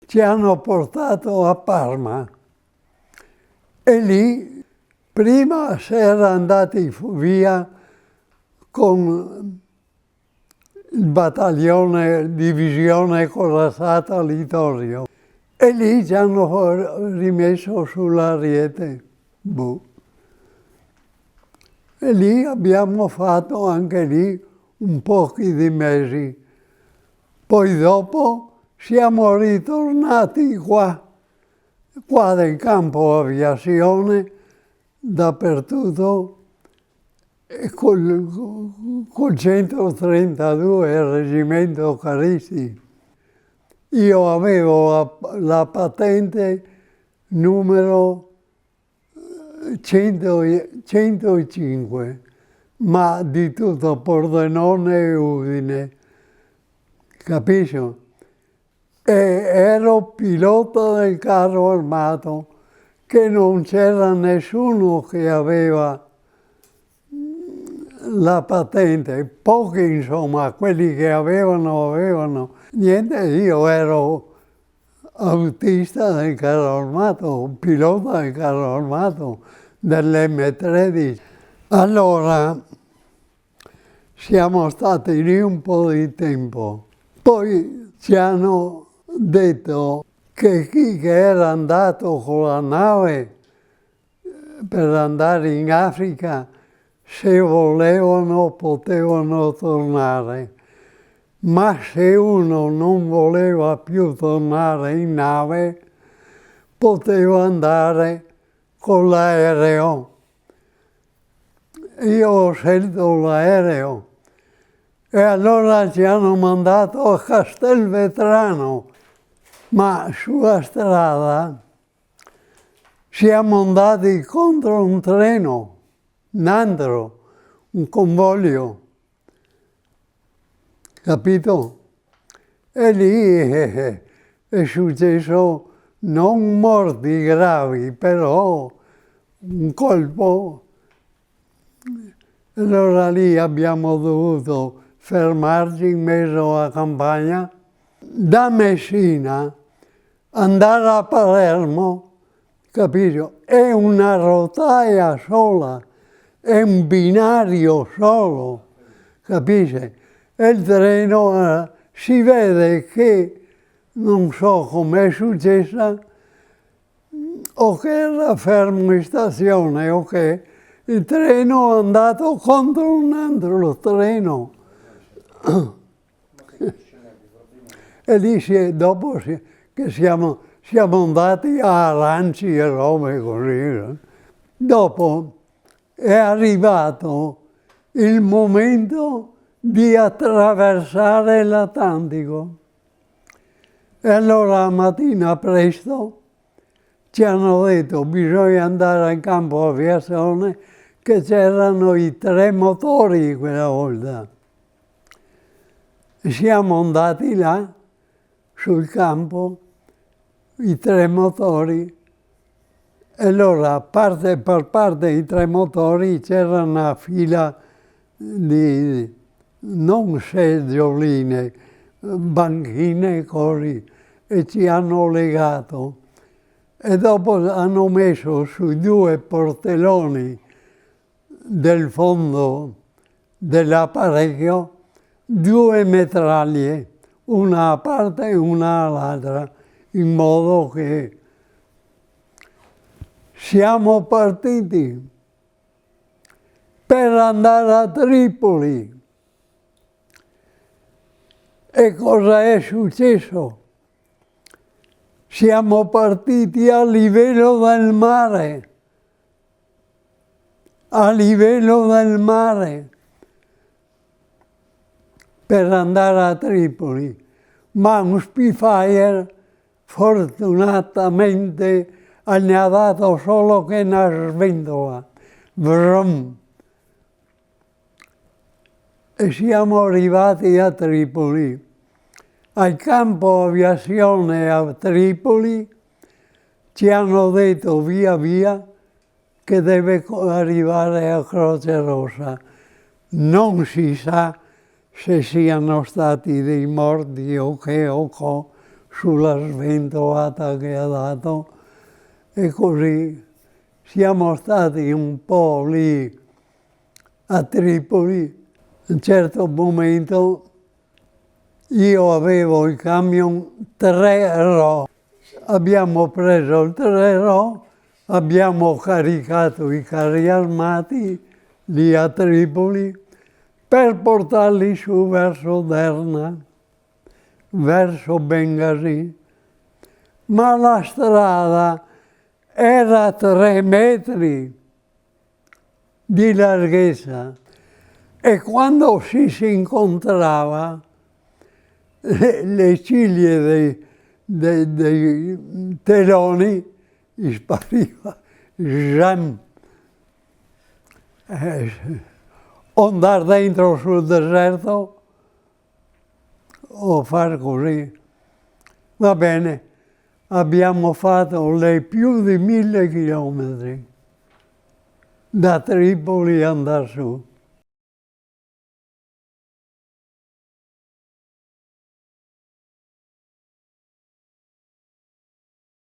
ci hanno portato a Parma e lì prima si era andati via con il battaglione, divisione corazzata Littorio e lì ci hanno rimesso sull'Ariete. E lì abbiamo fatto anche lì un po' di mesi. Poi dopo siamo ritornati qua nel campo aviazione, dappertutto, e col 132 Reggimento Caristi. Io avevo la patente numero 105, ma di tutto Pordenone e Udine, capisci? E ero pilota del carro armato, che non c'era nessuno che aveva la patente, pochi insomma, quelli che avevano. Niente, io ero autista del carro armato, pilota del carro armato dell'M13. Allora siamo stati lì un po' di tempo. Poi ci hanno detto che chi che era andato con la nave per andare in Africa, se volevano potevano tornare, ma se uno non voleva più tornare in nave, poteva andare con l'aereo. Io ho scelto l'aereo e allora ci hanno mandato a Castelvetrano, ma sulla strada siamo andati contro un treno, Nandro, un convoglio, capito? E lì è successo non morti gravi, però un colpo. Allora lì abbiamo dovuto fermarci in mezzo alla campagna, da Messina andare a Palermo, capito? È una rotaia sola, è un binario solo, capisci? E il treno si vede che, non so com'è successa, o che era fermo in stazione o che il treno è andato contro un altro treno. E lì dopo che siamo andati a Aranci e robe così. Dopo è arrivato il momento di attraversare l'Atlantico. E allora mattina presto ci hanno detto bisogna andare al campo aviazione, che c'erano i 3 motori quella volta. Siamo andati là, sul campo, i 3 motori, e allora parte per parte i 3 motori c'era una fila di, non seggioline, banchine così, e ci hanno legato. E dopo hanno messo sui 2 portelloni del fondo dell'apparecchio 2 metraglie, una a parte e una all'altra, in modo che siamo partiti per andare a Tripoli. E cosa è successo? Siamo partiti a livello del mare, per andare a Tripoli, ma un Spitfire fortunatamente ne ha dato solo che una sventola. Vrum. E siamo arrivati a Tripoli. Al campo aviazione a Tripoli ci hanno detto via via che deve arrivare a Croce Rossa. Non si sa se siano stati dei morti o che sulla sventolata che ha dato, e così siamo stati un po' lì a Tripoli. A un certo momento io avevo il camion 3 abbiamo preso il 3 abbiamo caricato i carri armati lì a Tripoli per portarli su verso Derna, verso Bengasi, ma la strada era 3 metri di larghezza e quando si incontrava le ciglia dei teloni gli spariva. Jam. O andare dentro sul deserto o far così. Va bene, abbiamo fatto più di 1000 chilometri da Tripoli andare su.